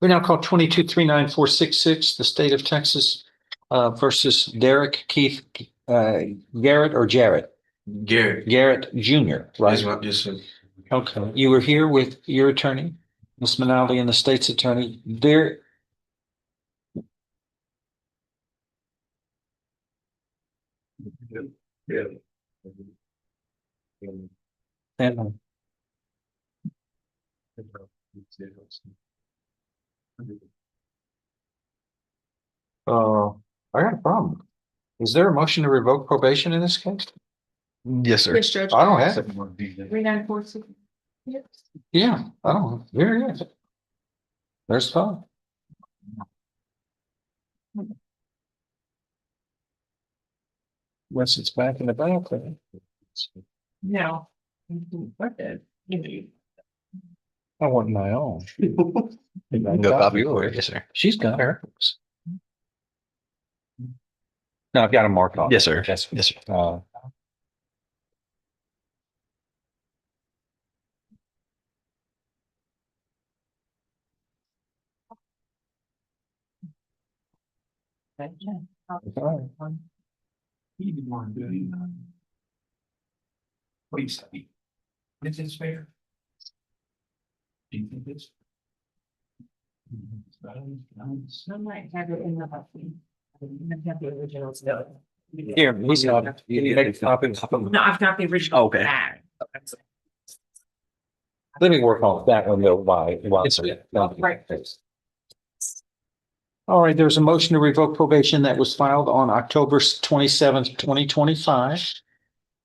We now call 22-39466, the state of Texas versus Derek Keith Garrett or Jarrett? Garrett Jr., right? Yes, sir. Okay. You were here with your attorney, Ms. Minaldi, and the state's attorney. There. Yeah. And I got a problem. Is there a motion to revoke probation in this case? Yes, sir. Yes, Judge. I don't have it. 3946. Yes. Yeah, I don't. Here it is. There's fun. Once it's back in the back. No. Okay. I want my own. No copy for it. Yes, sir. She's got hers. No, I've got a mark on. Yes, sir. Yes, Yes, sir. Please, this is fair. Do you think this? I might have it in the buffy. I have the originals. Here, he's got. You make a copy. No, I've got the original. Okay. back. Let me work on that one though. Why? Right. All right, there's a motion to revoke probation that was filed on October 27th, 2025.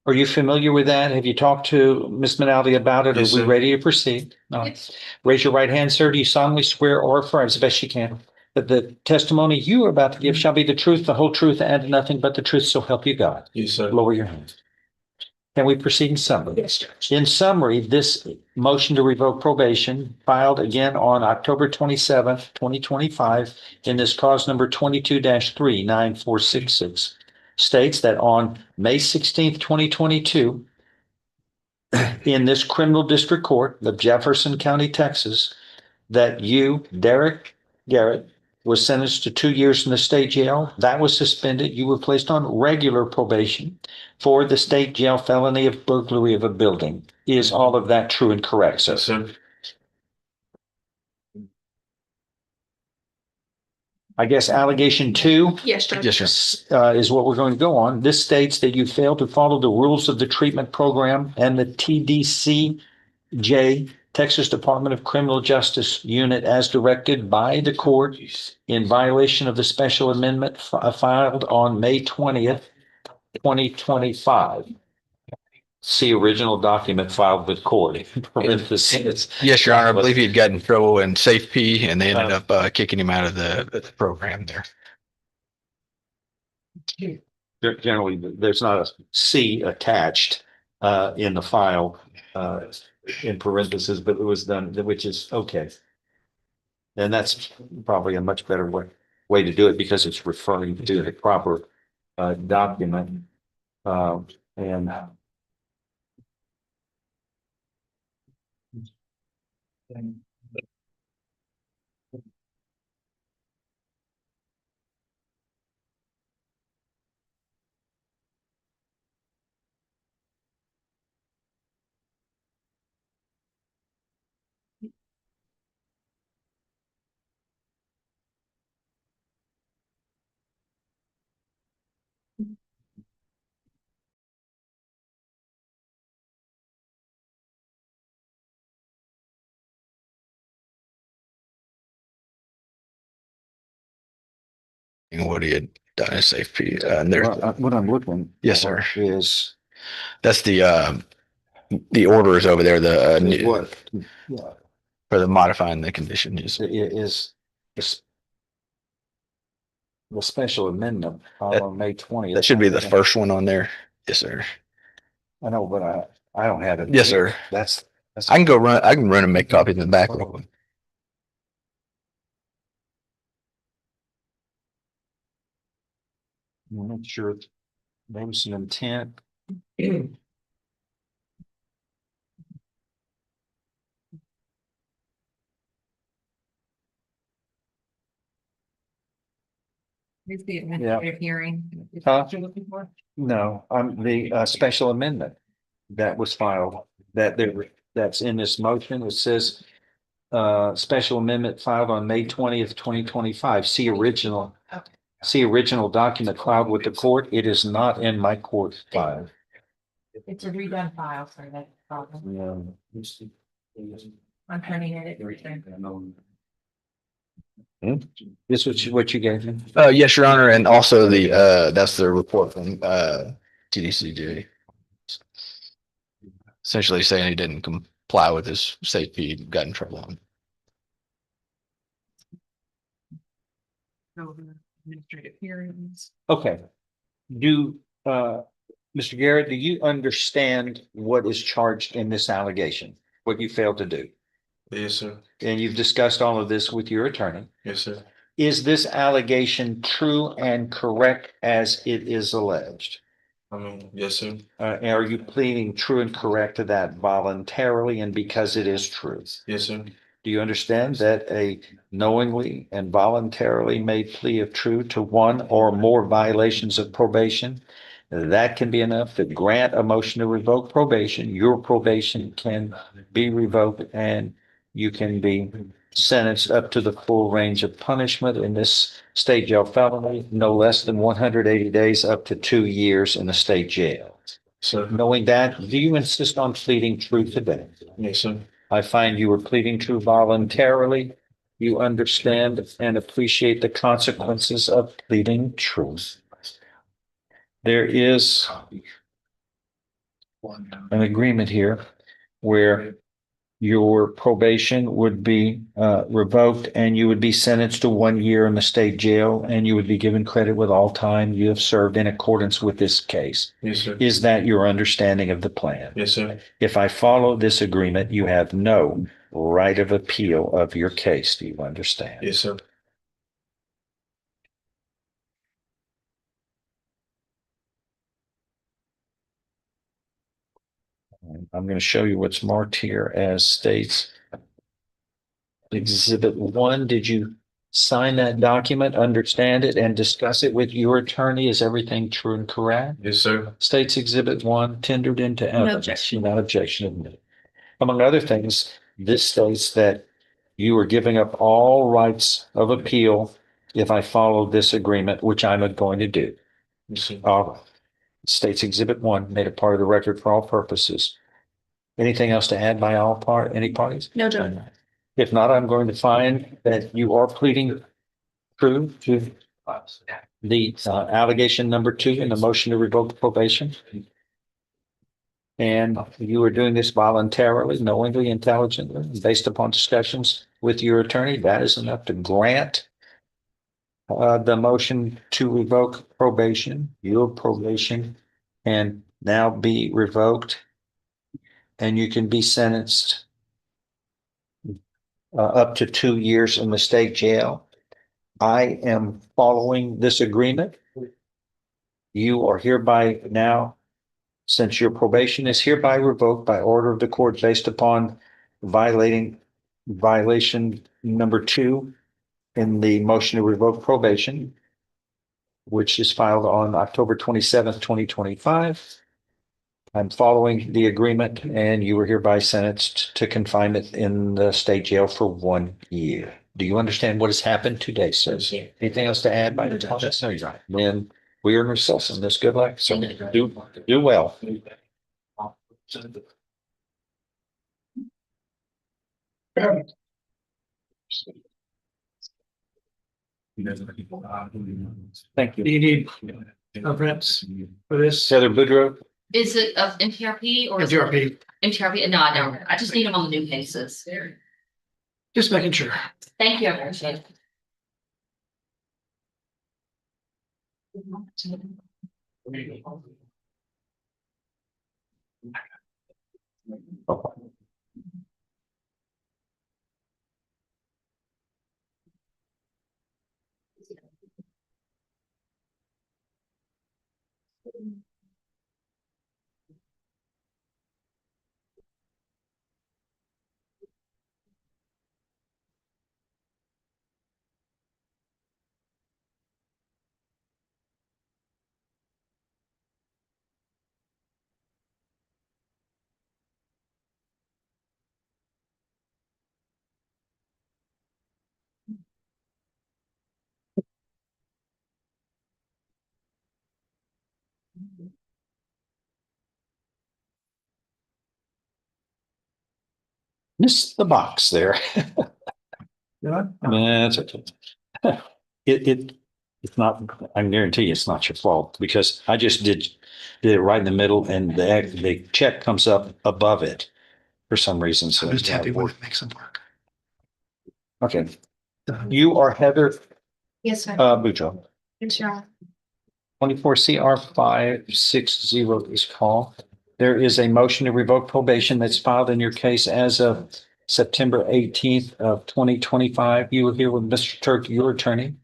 Are you familiar with that? Have you talked to Ms. Minaldi about it? Yes, Are we sir. ready to proceed? No. Yes. Raise your right hand, sir. Do you solemnly swear or affirm as best you can that the testimony you are about to give shall be the truth, the whole truth, and nothing but the truth, so help you God? Yes, sir. Lower your hand. Can we proceed in summary? Yes, Judge. In summary, this motion to revoke probation filed again on October 27th, 2025 in this cause number 22-39466 states that on May 16th, 2022, in this criminal district court of Jefferson County, Texas, that you, Derek Garrett, was sentenced to 2 years in the state jail. That was suspended. You were placed on regular probation for the state jail felony of burglary of a building. Is all of that true and correct, sir? Yes, sir. I guess allegation 2 Yes, Judge. Yes, sir. is what we're going to go on. This states that you failed to follow the rules of the treatment program and the TDCJ, Texas Department of Criminal Justice Unit, as directed by the court in violation of the special amendment filed on May 20th, 2025. See original document filed with court. Parentheses. Yes, Your Honor. I believe he'd gotten in trouble in Safe P and they ended up kicking him out of the program there. Generally, there's not a C attached in the file in parentheses, but it was done, which is okay. And that's probably a much better way to do it because it's referring to the proper document. And What he had done in Safe P. And there's, what I'm looking Yes, sir. for is that's the orders over there, what for the modifying the condition is. is the special amendment on May 20th. That should be the first one on there. Yes, sir. I know, but I don't have it. Yes, sir. That's I can run and make copies in the back real quick. Make sure there's an intent. It's the administrative hearing. Is Huh? that what you're looking for? No, the special amendment that was filed, that's in this motion. It says special amendment filed on May 20th, 2025. See original. Okay. See original document filed with the court. It is not in my court file. It's a redone file, so that's the problem. Yeah. I'm turning it everything. This was what you gave me? Yes, Your Honor, and also that's the report from TDCJ. Essentially saying he didn't comply with his safety, got in trouble. Administrative hearings. Okay. Do, Mr. Garrett, do you understand what is charged in this allegation? What you failed to do? Yes, sir. And you've discussed all of this with your attorney. Yes, sir. Is this allegation true and correct as it is alleged? Yes, sir. Are you pleading true and correct to that voluntarily and because it is true? Yes, sir. Do you understand that a knowingly and voluntarily made plea of true to one or more violations of probation, that can be enough to grant a motion to revoke probation? Your probation can be revoked and you can be sentenced up to the full range of punishment in this state jail felony, no less than 180 days up to 2 years in the state jail. Sir. Knowing that, do you insist on pleading true today? Yes, sir. I find you were pleading true voluntarily. You understand and appreciate the consequences of pleading truth. There is an agreement here where your probation would be revoked and you would be sentenced to 1 year in the state jail and you would be given credit with all time you have served in accordance with this case. Yes, sir. Is that your understanding of the plan? Yes, sir. If I follow this agreement, you have no right of appeal of your case. Do you understand? Yes, sir. I'm going to show you what's marked here as states Exhibit 1. Did you sign that document, understand it, and discuss it with your attorney? Is everything true and correct? Yes, sir. States Exhibit 1 tendered into evidence. objection. Without objection admitted. Among other things, this states that you are giving up all rights of appeal if I follow this agreement, which I'm going to do. Yes, sir. All right. States Exhibit 1 made a part of the record for all purposes. Anything else to add by any parties? No, Judge. If not, I'm going to find that you are pleading true to the allegation number 2 in the motion to revoke probation. And you are doing this voluntarily, knowingly, intelligently, based upon discussions with your attorney. That is enough to grant the motion to revoke probation. Your probation can now be revoked and you can be sentenced up to 2 years in the state jail. I am following this agreement. You are hereby now, since your probation is hereby revoked by order of the court based upon violation number 2 in the motion to revoke probation, which is filed on October 27th, 2025. I'm following the agreement and you are hereby sentenced to confinement in the state jail for 1 year. Do you understand what has happened today, sir? Yes, sir. Anything else to add by the time? No, you're right. Then we are in recess and this good luck. So do well. Thank Do you. you need reference for this? Heather Boudreau, Is it of MTRP or? is it- MTRP, MTRP? No, I don't. I just need them on the new cases. just making sure. Thank you. I appreciate it. Missed the box there. That's okay. It's not, I guarantee you it's not your fault because I just did it right in the middle and the check comes up above it for some reason. So I'm just happy when it makes them work. Okay, you are Heather Yes, sir. Boudreaux. Yes, Your Honor. 24 CR 560 is called. There is a motion to revoke probation that's filed in your case as of September 18th of 2025. You will hear with Mr. Turk, your attorney.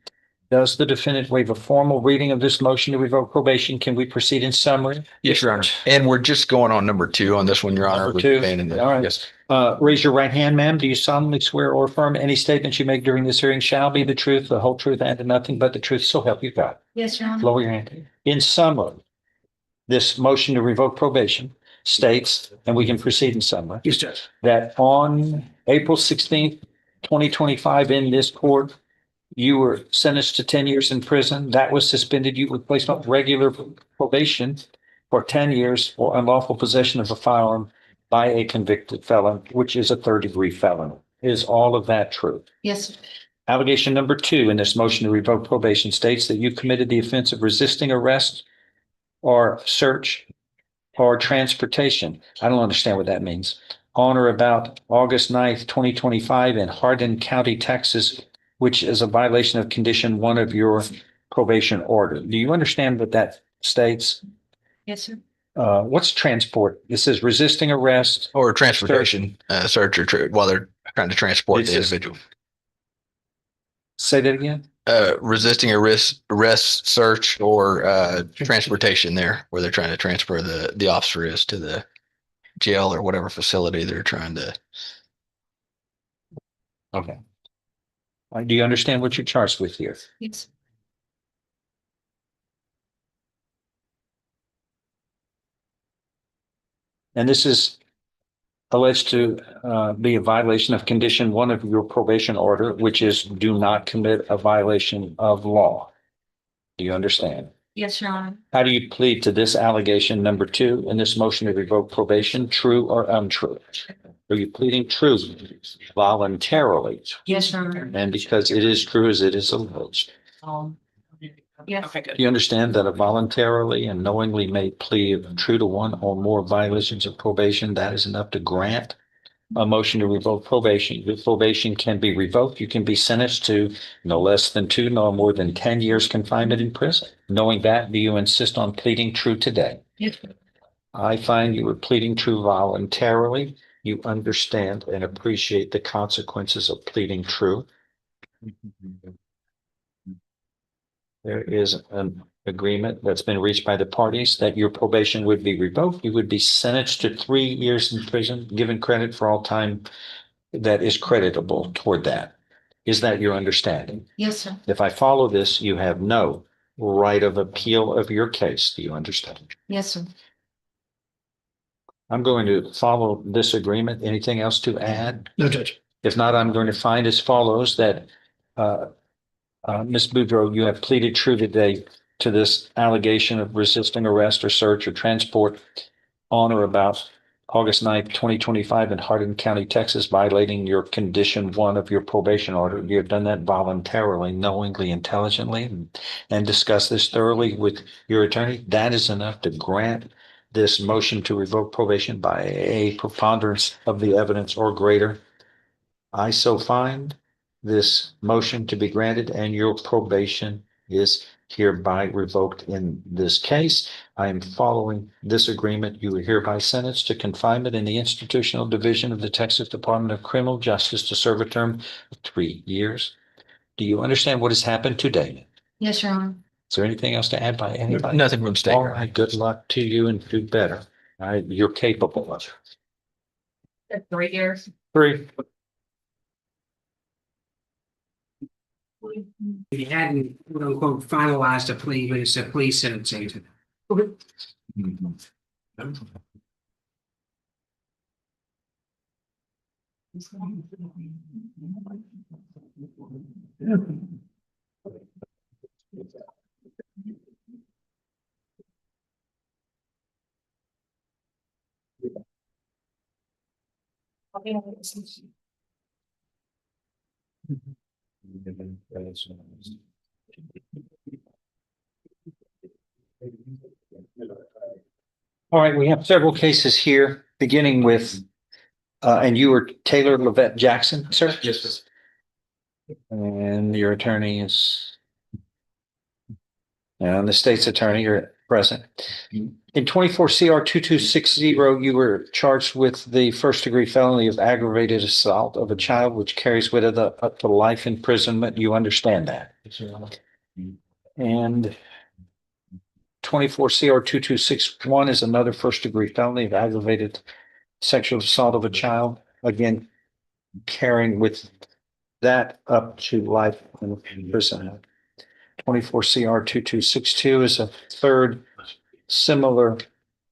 Does the defendant waive a formal reading of this motion to revoke probation? Can we proceed in summary? Yes, Your Honor. And we're just going on number 2 on this one, Your Honor. Number 2. Abandoned it. All right. Yes. Raise your right hand, ma'am. Do you solemnly swear or affirm any statements you make during this hearing shall be the truth, the whole truth, and nothing but the truth? So help you God. Yes, Your Honor. Lower your hand. In summary, this motion to revoke probation states, and we can proceed in summary, Yes, Judge. that on April 16th, 2025 in this court, you were sentenced to 10 years in prison. That was suspended. You were placed on regular probation for 10 years for unlawful possession of a firearm by a convicted felon, which is a third-degree felony. Is all of that true? Yes, sir. Allegation number 2 in this motion to revoke probation states that you committed the offense of resisting arrest or search or transportation. I don't understand what that means. On or about August 9th, 2025 in Hardin County, Texas, which is a violation of condition 1 of your probation order. Do you understand what that states? Yes, sir. What's transport? This is resisting arrest. Or transportation, search or while they're trying to transport It's the just- individual. Say that again. Resisting arrest, search, or transportation there, where they're trying to transfer the officer is to the jail or whatever facility they're trying to. Okay. Do you understand what you're charged with here? Yes. And this is alleged to be a violation of condition 1 of your probation order, which is do not commit a violation of law. Do you understand? Yes, Your Honor. How do you plead to this allegation number 2 in this motion to revoke probation, true or untrue? Are you pleading true voluntarily? Yes, Your Honor. And because it is true as it is alleged. Yes. Okay, good. Do you understand that a voluntarily and knowingly made plea of true to 1 or more violations of probation, that is enough to grant a motion to revoke probation? If probation can be revoked, you can be sentenced to no less than 2, no more than 10 years confinement in prison. Knowing that, do you insist on pleading true today? Yes. I find you were pleading true voluntarily. You understand and appreciate the consequences of pleading true. There is an agreement that's been reached by the parties that your probation would be revoked. You would be sentenced to 3 years in prison, given credit for all time that is creditable toward that. Is that your understanding? Yes, sir. If I follow this, you have no right of appeal of your case. Do you understand? Yes, sir. I'm going to follow this agreement. Anything else to add? No, Judge. If not, I'm going to find as follows that Ms. Boudreaux, you have pleaded true today to this allegation of resisting arrest or search or transport on or about August 9th, 2025 in Hardin County, Texas, violating your condition 1 of your probation order. You have done that voluntarily, knowingly, intelligently, and discussed this thoroughly with your attorney. That is enough to grant this motion to revoke probation by a preponderance of the evidence or greater. I so find this motion to be granted and your probation is hereby revoked in this case. I am following this agreement. You are hereby sentenced to confinement in the institutional division of the Texas Department of Criminal Justice to serve a term of 3 years. Do you understand what has happened today? Yes, Your Honor. Is there anything else to add by anybody? Nothing from state. All right, good luck to you and do better. All right, you're capable of it. 3 years. 3. He hadn't, quote unquote, finalized a plea, but it's a plea sentencing to All right, we have several cases here, beginning with, and you were Taylor Levette Jackson, sir? Yes, sir. And your attorney is? And the state's attorney, you're present. In 24 CR 2260, you were charged with the first degree felony of aggravated assault of a child, which carries with it up to life imprisonment. You understand that? And 24 CR 2261 is another first degree felony of aggravated sexual assault of a child. Again, carrying with that up to life imprisonment. 24 CR 2262 is a third similar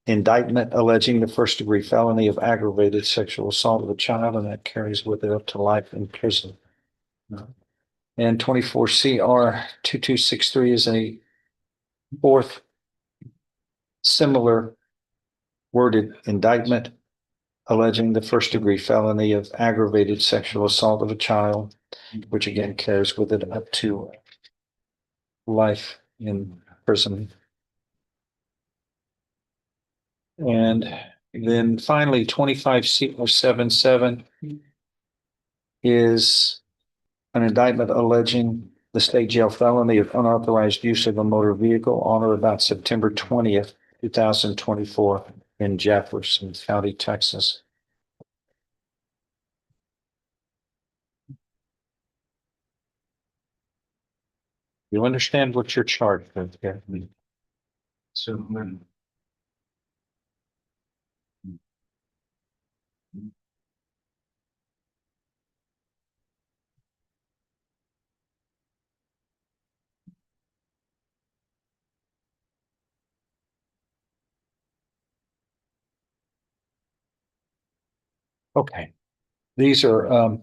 indictment alleging the first degree felony of aggravated sexual assault of a child, and that carries with it up to life in prison. And 24 CR 2263 is a fourth similar worded indictment alleging the first degree felony of aggravated sexual assault of a child, which again carries with it up to life in prison. And then finally, 25 CR 77 is an indictment alleging the state jail felony of unauthorized use of a motor vehicle on or about September 20th, 2024 in Jefferson County, Texas. You understand what you're charged with here? So, Okay. These are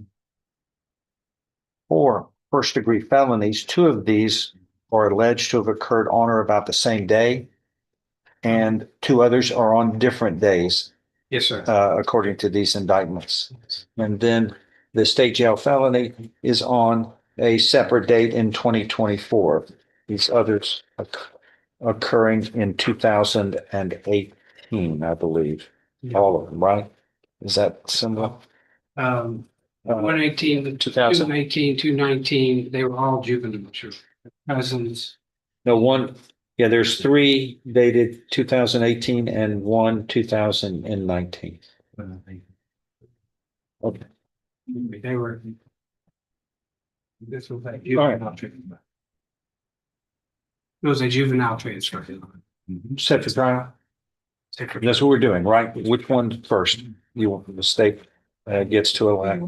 four first degree felonies. Two of these are alleged to have occurred on or about the same day, and two others are on different days, Yes, sir. according to these indictments. And then the state jail felony is on a separate date in 2024. These others occurring in 2018, I believe, all of them, right? Is that similar? 118, 2000. 218, 219, they were all juvenile children. Cousins. No, one, yeah, there's three dated 2018 and one 2019. Okay. They were. This was a All right. juvenile transfer. It was a juvenile transfer. Set for trial. That's what we're doing, right? Which one first? You want the state gets to elect?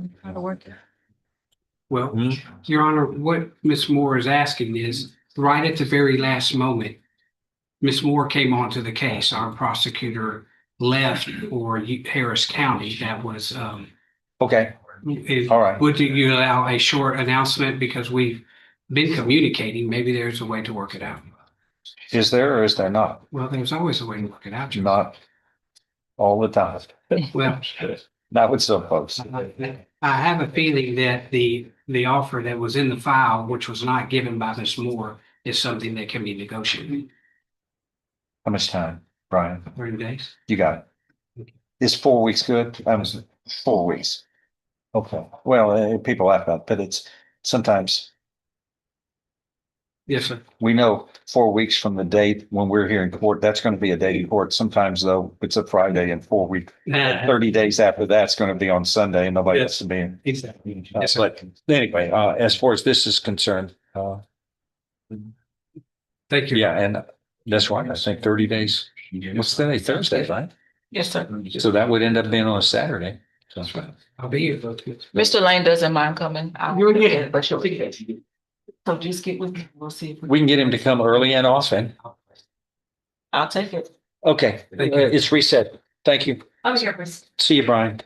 Well, Hmm? Your Honor, what Ms. Moore is asking is, right at the very last moment, Ms. Moore came onto the case. Our prosecutor left for Harris County. That was, Okay, all right. would you allow a short announcement? Because we've been communicating. Maybe there's a way to work it out. Is there or is there not? Well, there's always a way to work it out. Your Not all the time. Well, Not with some folks. I have a feeling that the offer that was in the file, which was not given by Ms. Moore, is something that can be negotiated. How much time, Brian? 30 days. You got it. Is 4 weeks good? 4 weeks. Okay, well, people laugh about it, but it's sometimes Yes, sir. we know 4 weeks from the date when we're here in court, that's going to be a day in court. Sometimes though, it's a Friday and 4 weeks, 30 days after that's going to be on Sunday and nobody has to be in. Exactly. Yes, sir. But anyway, as far as this is concerned, Thank you. yeah, and that's right. I think 30 days. What's today? Thursday, right? Yes, sir. So that would end up being on a Saturday. So I'll be here. Mr. Lane doesn't mind coming. You're here. But she'll be there. So just get with me. We'll see if we can get him to come early and often. I'll take it. Okay, Thank you. it's reset. Thank you. I was here, Chris. See you, Brian.